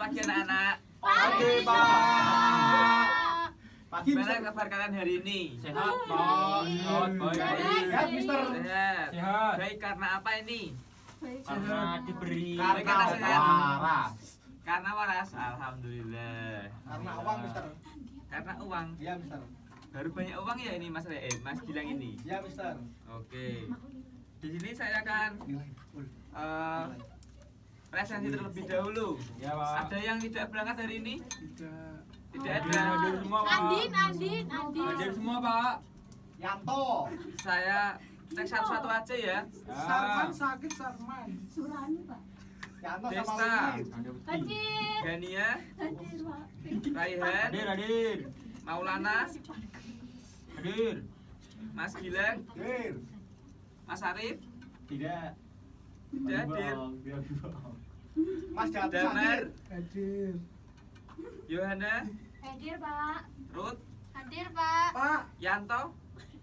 pagi anak-anak. Pagi, Pak. Pagi, Gimana Mister. kabar kalian hari ini? Sehat, Pak. Sehat, baik. Sehat, Mister. Sehat. Sehat. Baik karena apa ini? Karena diberi Karena sehat. waras. Karena waras. Alhamdulillah. Karena uang, Mister. Karena uang. Iya, Mister. Baru banyak uang ya ini Mas Mas Gilang ini. Iya, Mister. Oke. Di sini saya akan presentasi terlebih dahulu. Ya, Pak. Ada yang tidak berangkat hari ini? Tidak Hadir ada. semua, Pak. Andin. Hadir semua, Pak. Yanto. Saya cek satu-satu aja ya. Sarman sakit Sarman. Surani, Pak. Yanto sama Desta. Wiwin. Ada bukti. Hadir. Gania, Hadir, Pak. Raihan, Hadir. Maulana, Hadir. Mas Gilang, Hadir. Mas Arif, Tidak. tidak hadir. Mas Jati Damar, sakit. Hadir. Yohana, Hadir, Pak. Ruth, Hadir, Pak. Pak, Yanto.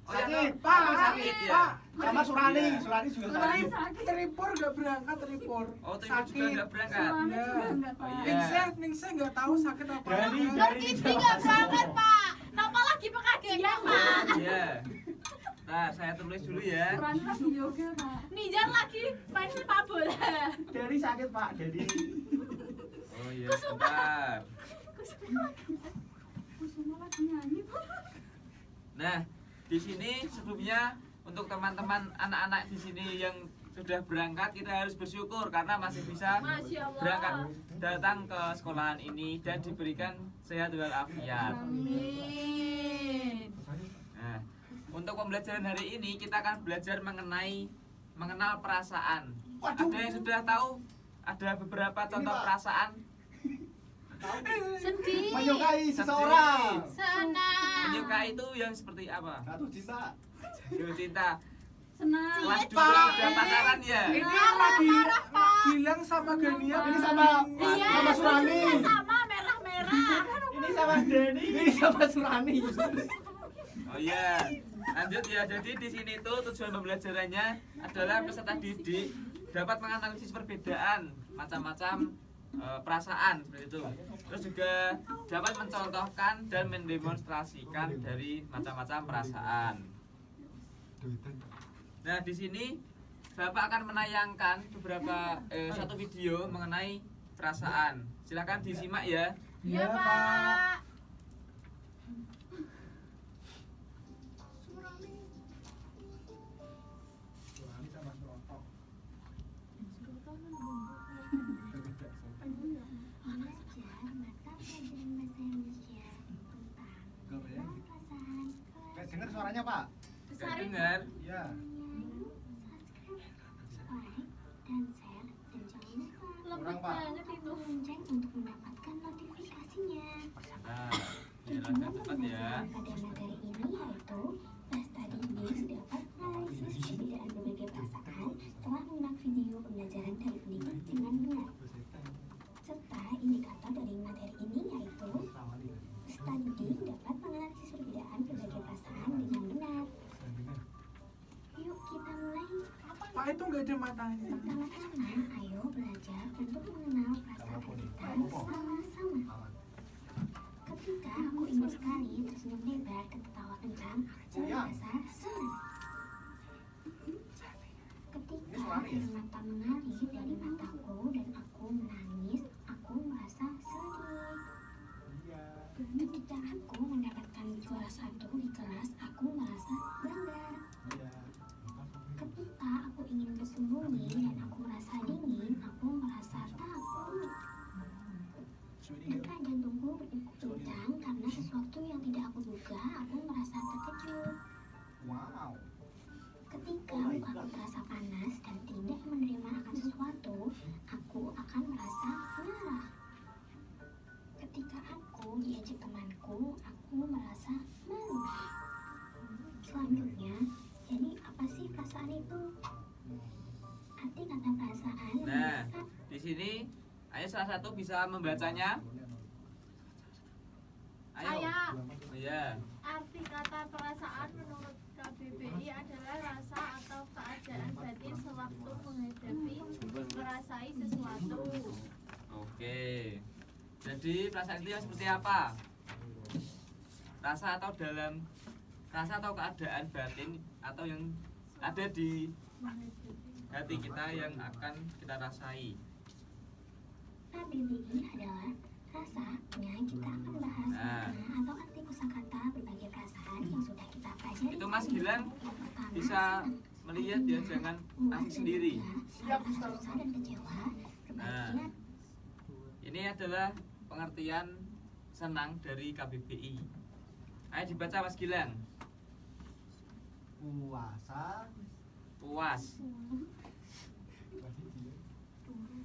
Oh, Sakit, Yanto. Pak. Oh, sakit ya. Pak. Sama Surani. Iya. Surani juga Surani sakit. Tripor gak berangkat Tripor. Oh, Tripur juga nggak berangkat. Surani Iya. juga enggak, Pak. Oh, iya. Ningsih nggak tahu sakit apa. Dari- enggak. dari- Kiti nggak berangkat, Pak. Napa lagi pekagian, Pak? Iya. Nah, saya tulis dulu ya. Surani lagi yoga, Pak. Nijar lagi main sepak bola. Dari sakit, Pak. Jadi Oh iya, sebentar. Kusuma lagi nyanyi, Pak. Nah, di sini sebelumnya untuk teman-teman anak-anak di sini yang sudah berangkat, kita harus bersyukur karena masih bisa Masya Allah. berangkat datang ke sekolahan ini dan diberikan sehat walafiat. Amin. Nah, untuk pembelajaran hari ini kita akan belajar mengenal perasaan. Waduh. Ada yang sudah tahu? Ada beberapa contoh Pak. perasaan. Sedih. menyukai seseorang. Senang. Menyukai itu yang seperti apa? Jatuh cinta. Jatuh cinta. Senang. Kelas Pak. 2 udah pacaran ya? Ini Marah, lagi marah, Pak. Gilang sama Gania. Ini sama Iya, sama Surani. bajunya sama merah-merah. Ini sama Denny. Ini sama Surani. Oh iya. Lanjut ya. Jadi di sini tuh tujuan pembelajarannya adalah peserta didik dapat menganalisis perbedaan macam-macam perasaan seperti itu. Terus juga dapat mencontohkan dan mendemonstrasikan dari macam-macam perasaan. Nah, di sini Bapak akan menayangkan beberapa satu video mengenai perasaan. Silakan disimak ya. Iya, Pak. Surani sama Suroto. Gak dengar suaranya, Pak? Gak dengar. Iya. Lembut Pak. banget itu. Lonceng untuk mendapatkan notifikasinya. Nah, jelaskan cepat ya. Pada materi ini yaitu peserta didik dapat menganalisis perbedaan berbagai perasaan setelah menyimak video pembelajaran dari pendidik dengan benar. Serta indikator dari materi ini yaitu peserta didik dapat menganalisis perbedaan berbagai perasaan dengan benar. Yuk kita mulai. Pak itu nggak ada matanya. Pertama-tama, ayo belajar untuk mengenal perasaan kita sama-sama. Ketika aku ingin sekali tersenyum lebar dan tertawa kencang, aku merasa senang. Ketika air mata mengalir dari mataku dan aku menangis, aku merasa sedih. Ketika aku mendapatkan juara 1 di kelas, aku merasa bangga. Ketika aku ingin bersembunyi dan aku merasa dingin, aku merasa takut. Detak jantungku berdegup kencang karena sesuatu yang tidak aku duga, aku merasa terkejut. Wow. Ketika mukaku terasa panas dan tidak menerima akan sesuatu, aku akan merasa marah. Ketika aku diajak temanku, aku merasa malu. Selanjutnya, jadi apa sih perasaan itu? Arti kata perasaan Nah, di sini ayo salah satu bisa membacanya. Ayo. Saya. Oh, iya. Arti kata perasaan menurut KBBI adalah rasa atau keadaan batin sewaktu menghadapi merasai sesuatu. Oke. Jadi perasaan itu yang seperti apa? Rasa atau keadaan batin atau yang ada di hati kita yang akan kita rasai. KBBI adalah rasanya kita akan bahas Nah. makna atau arti kosakata berbagai perasaan yang sudah kita pelajari. Itu Mas Gilang Yang pertama, bisa senang. melihat ya, jangan Puas asik dan sendiri. gembira, rasa susah dan kecewa, Nah. kebahagiaan. Ini adalah pengertian senang dari KBBI. Ayo dibaca Mas Gilang. Puasa, Puas.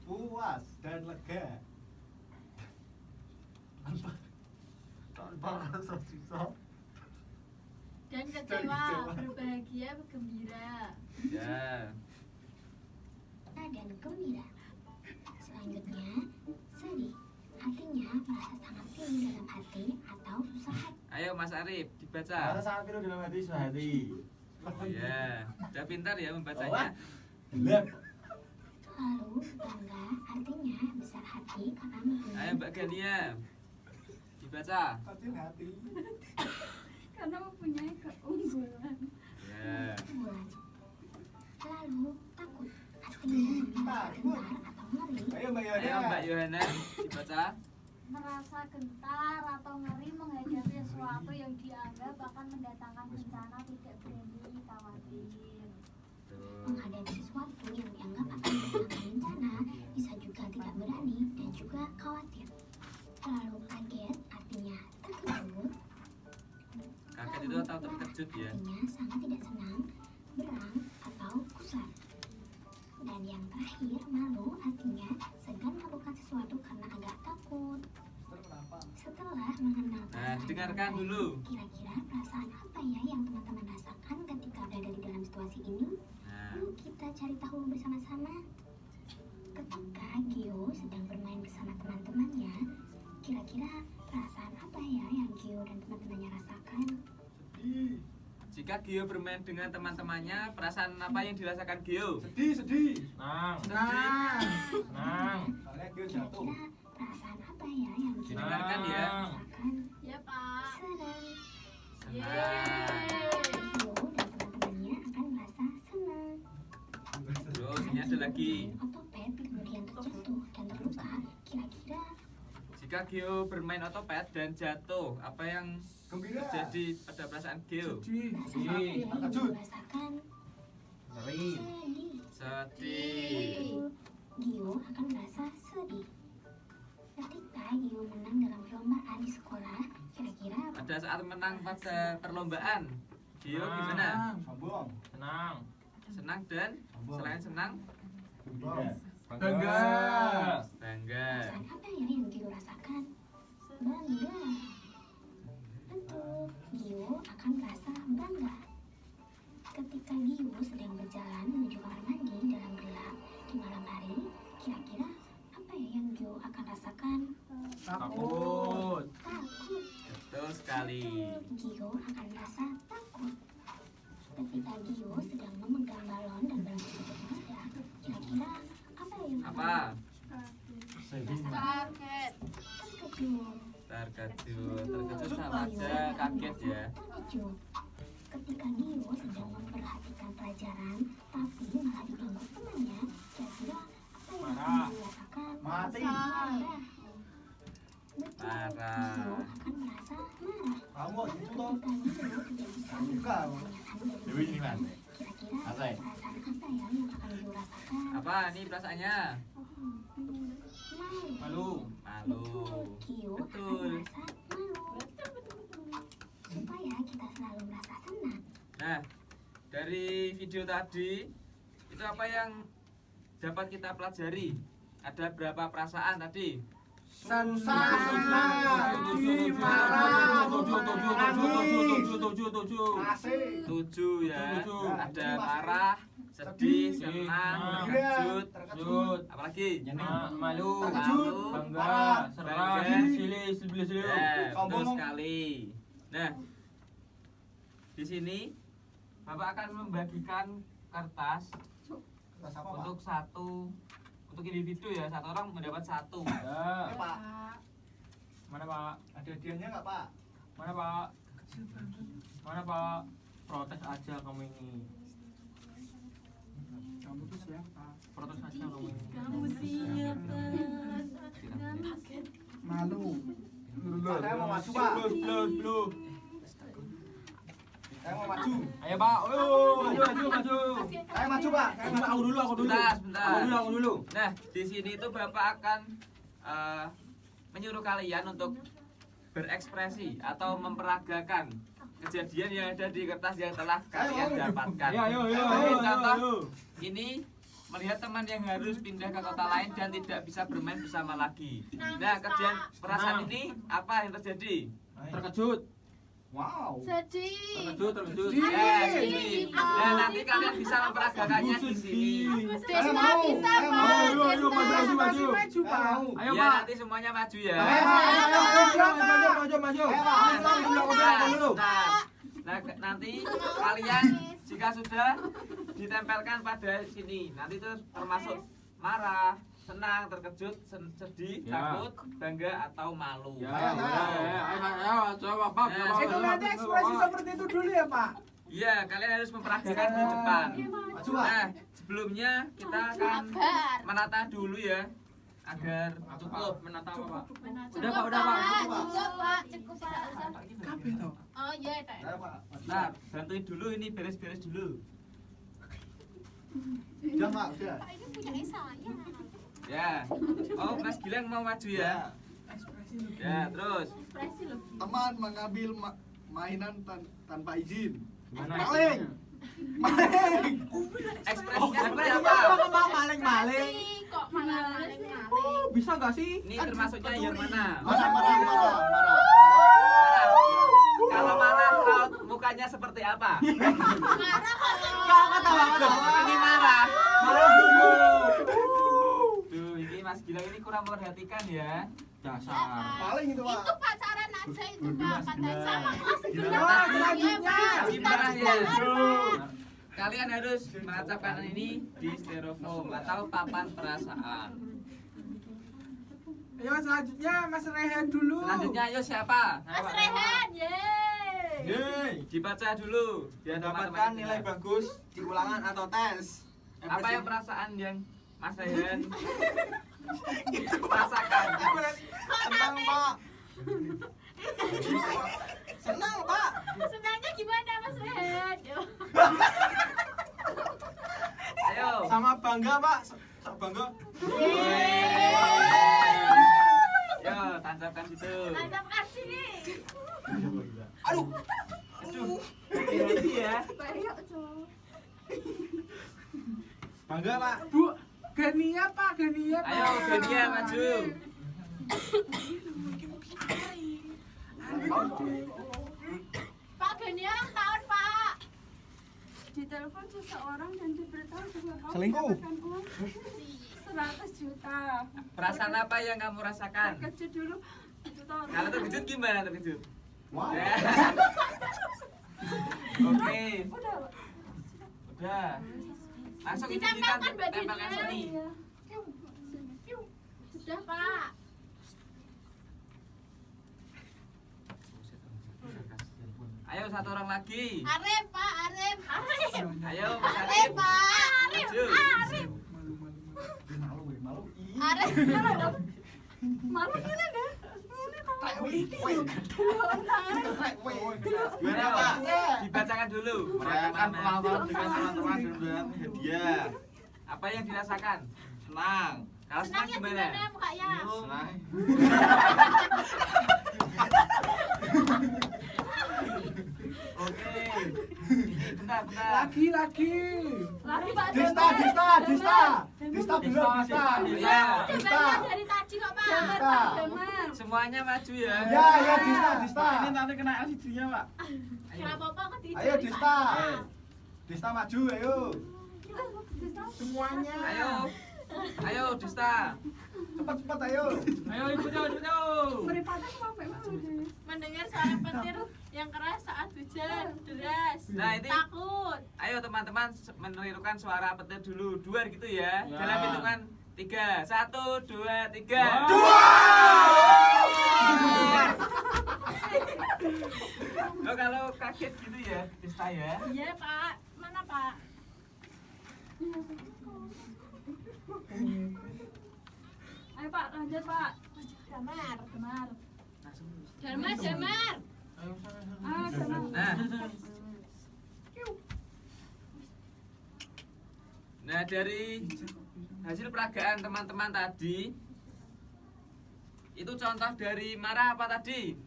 puas dan lega. Tanpa rasa susah. Dan kecewa, berbahagia, bergembira. Ya. Dan gembira. Selanjutnya, sedih. Artinya merasa sangat pilu dalam hati atau susah hati. Ayo Mas Arif dibaca. Rasa sangat pilu dalam hati sehati. Ya, udah pintar ya membacanya. Gelap. Lalu bangga artinya besar hati karena mempunyai Ayo Mbak Gania dibaca. Kecil hati. Karena mempunyai keunggulan. Ya. keunggulan. Lalu takut artinya merasa gentar atau ngeri. Ayo Mbak Yoda. Ayo Mbak Yohana dibaca. Merasa gentar atau ngeri menghadapi sesuatu yang dianggap akan mendatangkan bencana, tidak berani khawatir. Menghadapi sesuatu yang dianggap akan mendatangkan bencana bisa juga tidak berani dan juga khawatir. Lalu kaget artinya terkejut. Kaget itu atau terkejut ya. Artinya sangat tidak senang, berang atau kusar. Dan yang terakhir malu artinya segan melakukan sesuatu karena agak takut. Setelah mengenal Nah, perasaan didengarkan yang dulu. baik, kira-kira perasaan apa ya yang teman-teman rasakan ketika berada di dalam situasi ini? Nah, Yuk kita cari tahu bersama-sama. Ketika Gio sedang bermain bersama teman-temannya, kira-kira perasaan apa ya yang Gio dan teman-temannya rasakan? jika Gio bermain dengan teman-temannya, perasaan apa yang dirasakan Gio? Sedih, sedih. Senang. Nah, Senang. Soalnya dia jatuh. Kira-kira perasaan apa ya yang Gio Didengarkan ya. rasakan? Ya Pak. Senang. Senang. Gio dan teman-temannya akan merasa senang. Terus ini ada lagi. Otopet kemudian terjatuh dan terluka. Kira-kira Jika Gio bermain otopet dan jatuh, apa yang Gembira. terjadi pada perasaan Gio? sedih. perasaan apa ya yang Gio rasakan? Ngeri. Sedih. Sedih. Gio akan merasa sedih. Ketika Gio menang dalam perlombaan di sekolah, kira-kira Pada saat menang pada perlombaan, Gio gimana? Sombong. Senang. Senang dan selain senang, Sombong. Bangga. bangga. perasaan apa ya yang Gio rasakan? Bangga. Betul, Gio akan merasa bangga. Ketika Gio sedang berjalan menuju kamar mandi dalam gelap di malam hari, kira-kira apa ya yang Gio akan rasakan? Takut. Takut. Betul sekali. Gio akan merasa takut. Ketika Gio sedang memegang balon dan balon tersebut meledak, kira-kira apa yang Apa? Kaget. terkejut? Terkejut sama aja kaget ya. Terkejut. Ketika Gio sedang memperhatikan pelajaran, tapi malah ditinggal temannya, kira-kira apa yang akan Marah. Gio rasakan? Mati. Marah. Betul, Marah. Gio akan merasa marah. Kamu kok gitu toh? Ketika Gio tidak bisa Buka. menanyakan dari Dewi ini, Mas. kira-kira Apa ya? perasaan apa ya yang akan Gio rasakan? Apa nih perasaannya? Malu. Malu. Malu. Betul, Gio akan Betul. merasa malu. Supaya kita selalu merasa senang. Nah, dari video tadi itu apa yang dapat kita pelajari? Ada berapa perasaan tadi? Senang, sedih, marah, nangis. Asik. 7 ya. Tujuh. Ada marah, sedih, Sedih, senang, gembira, terkejut, terkejut. apalagi? Malu. Terkejut. Bangga. Serah. Bangga. Silih. Silih. Ya, betul Sombong. sekali. Nah, di sini Bapak akan membagikan kertas Rasa apa, Pak? untuk individu ya, satu orang mendapat satu. Ya. Pak. Mana Pak? Ada hadiahnya nggak Pak? Mana Pak? Mana Pak? Protes aja kamu ini. Kamu tuh siapa? Protes aja kamu ini. Kamu siapa? Malu. Saya mau maju Pak. Belum. Saya mau maju. Ayo Pak. Maju. Saya maju Pak. Saya maju. Aku dulu. Sebentar. Aku dulu. Nah, di sini itu Bapak akan menyuruh kalian untuk berekspresi atau memperagakan kejadian yang ada di kertas yang telah kalian dapatkan. Ayo. Sebagai contoh, ini melihat teman yang harus pindah ke kota lain dan tidak bisa bermain bersama lagi. Nah, kejadian perasaan ini apa yang terjadi? Terkejut. Wow. Sedih. Terkejut. Ya, sedih. Nah, nanti kalian bisa memperagakannya di sini. Desna mau. bisa Saya Pak. mau. Ayo, Desna. maju. Maju Saya Pak. mau. Ayo Ya, Pak. nanti semuanya maju ya. Maju. Nah, nanti kalian jika sudah ditempelkan pada sini, nanti itu termasuk marah, senang, terkejut, sedih, Ya. takut, bangga atau malu. Ayo, coba Pak. Itu nanti ekspresi seperti itu dulu ya Pak. Iya, kalian harus memperagakan di depan. Maju Pak. Nah, sebelumnya kita akan Sabar. menata dulu ya, agar Cukup menata apa Pak? Udah Pak, udah, Pak. Cukup Pak. Kabeh toh. Oh iya, Teh. Saya Pak. Nah, bantuin dulu ini beres-beres dulu. Udah Pak, udah. Pak ini punya saya. Ya. Oh, Mas Gilang mau maju ya? Ya, terus. Ekspresi loh. Teman mengambil mainan tanpa izin. Gimana? Maling. Maling. Ekspresinya seperti apa? Maling. Kok maling-maling. Bisa nggak sih? Ini termasuknya yang mana? Marah. Marah. Kalau marah, raut mukanya seperti apa? Marah kok Ini marah. Marah dulu. Tuh, ini Mas Gilang ini kurang memperhatikan ya. Dasar. Paling itu Pak. Itu pacaran aja itu Pak. Katanya sama kelas itu. Oh, selanjutnya. Masih marah ya. Kalian harus menancapkan ini di styrofoam atau papan perasaan. Ayo selanjutnya Mas Rehan dulu. Selanjutnya ayo siapa? Mas Rehan, yeay. Yeay. Dibaca dulu. Biar Mendapatkan teman-teman nilai dengar. bagus di ulangan atau tes. Apa yang perasaan yang Mas Rehan rasakan? Senang Pak. Senang Pak. Senangnya gimana Mas Rehan? Ayo. Sama bangga Pak. Bangga. Yo, tancapkan situ. Tancapkan sini. Aduh. Aduh. Hati-hati ya. Banyak tuh. Bangga Pak. Bu, Gania Pak, Gania Pak. Ayo, Genia maju. Pak Genia ulang tahun Pak. Ditelepon seseorang dan diberitahu bahwa kamu Selingkuh. mendapatkan uang 100 juta. Perasaan apa yang kamu rasakan? Terkejut dulu. Itu tahu. Kalau terkejut gimana terkejut? Wow. Ya. Oke. Udah. Udah. Langsung ini Ditempelkan ditempelkan bajunya. sini. Sudah Pak. Ayo satu orang lagi. Arif Pak, Arif. Ayo Mas Arif Arif. Pak. Arif. Maju. Arif. Malu. Arif. Malu gila deh. Gimana Pak? Dibacakan dulu. Merayakan ulang tahun dengan teman-teman dan memberikan hadiah. Apa yang dirasakan? Senang. Kalau senang Senangnya gimana? gimana mukanya? Senang. Oke. Bentar. Lagi. Lagi Pak. Dista dulu, Dista. Iya. Udah baca dari tadi kok Pak. Damar Dista. Pak, damar. Semuanya maju ya. Ya, Dista. nanti kena LCD-nya Pak. Gak apa-apa kok tidur. Ayo Dista. Dista maju, ayo. Semuanya. Ayo Dista. Cepat ayo. Ayo ikut yuk. Beribadah sampai malu deh. Mendengar suara petir yang keras saat hujan deras. Nah, ini Takut. ayo teman-teman menirukan suara petir dulu. 2 gitu ya. Ya. Dalam hitungan 3. 1, 2, 3. Lo kalau kaget gitu ya, Desta ya. Iya Pak, mana Pak? Ayo Pak, lanjut Pak. Damar. Damar. Ayo sana. Ah, Damar. Nah, dari hasil peragaan teman-teman tadi, itu contoh dari marah apa tadi?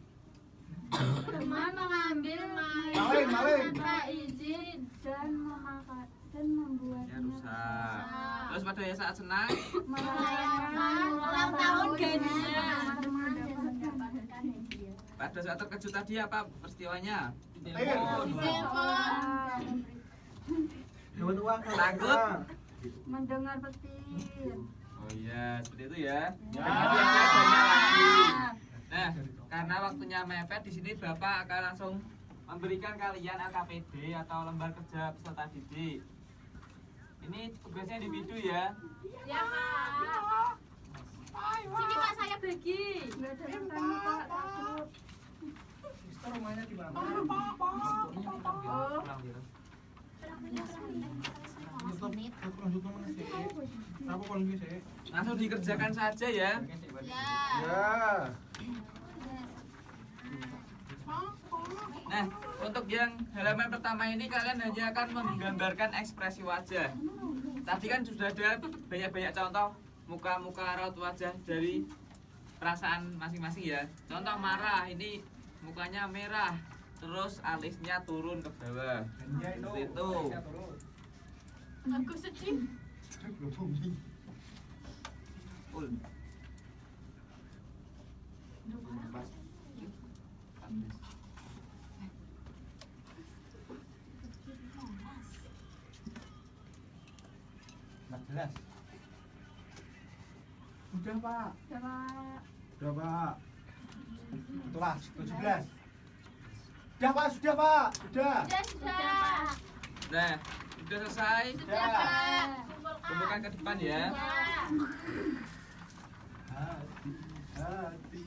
Teman mengambil Maling. tanpa izin dan memakan dan membuatnya Ya rusak. Terus pada saat senang, merayakan ulang tahun Gania. Mendapatkan hadiah. pada saat terkejut tadi apa peristiwanya? Dapat uang. Takut? Mendengar petir. Oh iya, seperti itu ya. Ya. Terima kasih, banyak lagi. Nah, karena waktunya mepet, di sini Bapak akan langsung memberikan kalian LKPD atau lembar kerja peserta didik. Ini tugasnya individu ya. Ya Pak. Sini Pak saya bagi. Enggak ada yang tanya Pak, takut. Mister rumahnya di mana? Oh. Langsung dikerjakan saja ya. Ya. Nah, untuk yang halaman pertama ini kalian hanya akan menggambarkan ekspresi wajah. Tadi kan sudah ada banyak-banyak contoh muka-muka raut wajah dari perasaan masing-masing ya. Contoh marah, ini mukanya merah, terus alisnya turun ke bawah. Seperti itu. Aku sedih. Ul. Udah, Pak. Ya Pak. Sudah, Pak. Itulah 17. Sudah, Pak, sudah, Pak. Sudah. Sudah. Nah, sudah selesai. Sudah Pak. Kumpulkan ke depan ya. Hati.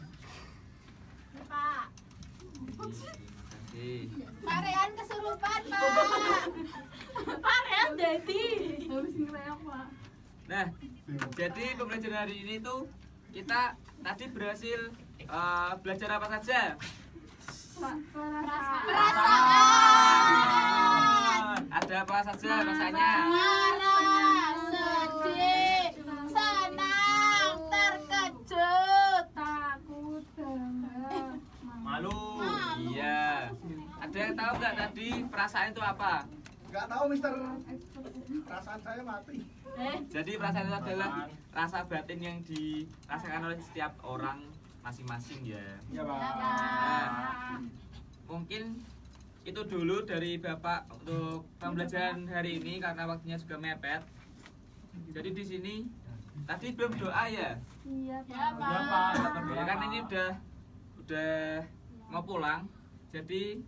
Ya Pak. Terima kasih. Parean kesurupan Pak. Parean jadi. Habis ngereok Pak. Nah, jadi pembelajaran hari ini tuh kita tadi berhasil belajar apa saja? Perasaan. Ada apa saja rasanya? Marah, sedih, senang, terkejut, takut, bangga, Malu. Iya. Ada yang tahu nggak tadi perasaan itu apa? Enggak tahu, Mister. Perasaan saya mati. Jadi perasaan itu adalah rasa batin yang dirasakan oleh setiap orang masing-masing ya. Iya, Pak. Nah, mungkin itu dulu dari Bapak untuk pembelajaran hari ini karena waktunya juga mepet. Jadi di sini tadi belum doa ya. Iya Ya Pak. Ya kan ini udah mau pulang. Jadi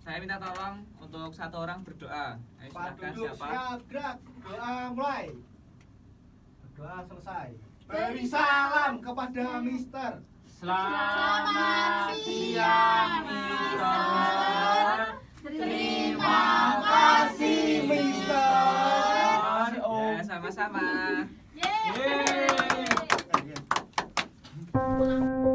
saya minta tolong untuk satu orang berdoa. Ayo Pak silakan duduk, siapa? siap, gerak. Doa mulai. Doa selesai. Beri salam kepada Mister. Selamat siang, Mister. Terima kasih, Mister. Ya, sama-sama. Yeay. Yeay.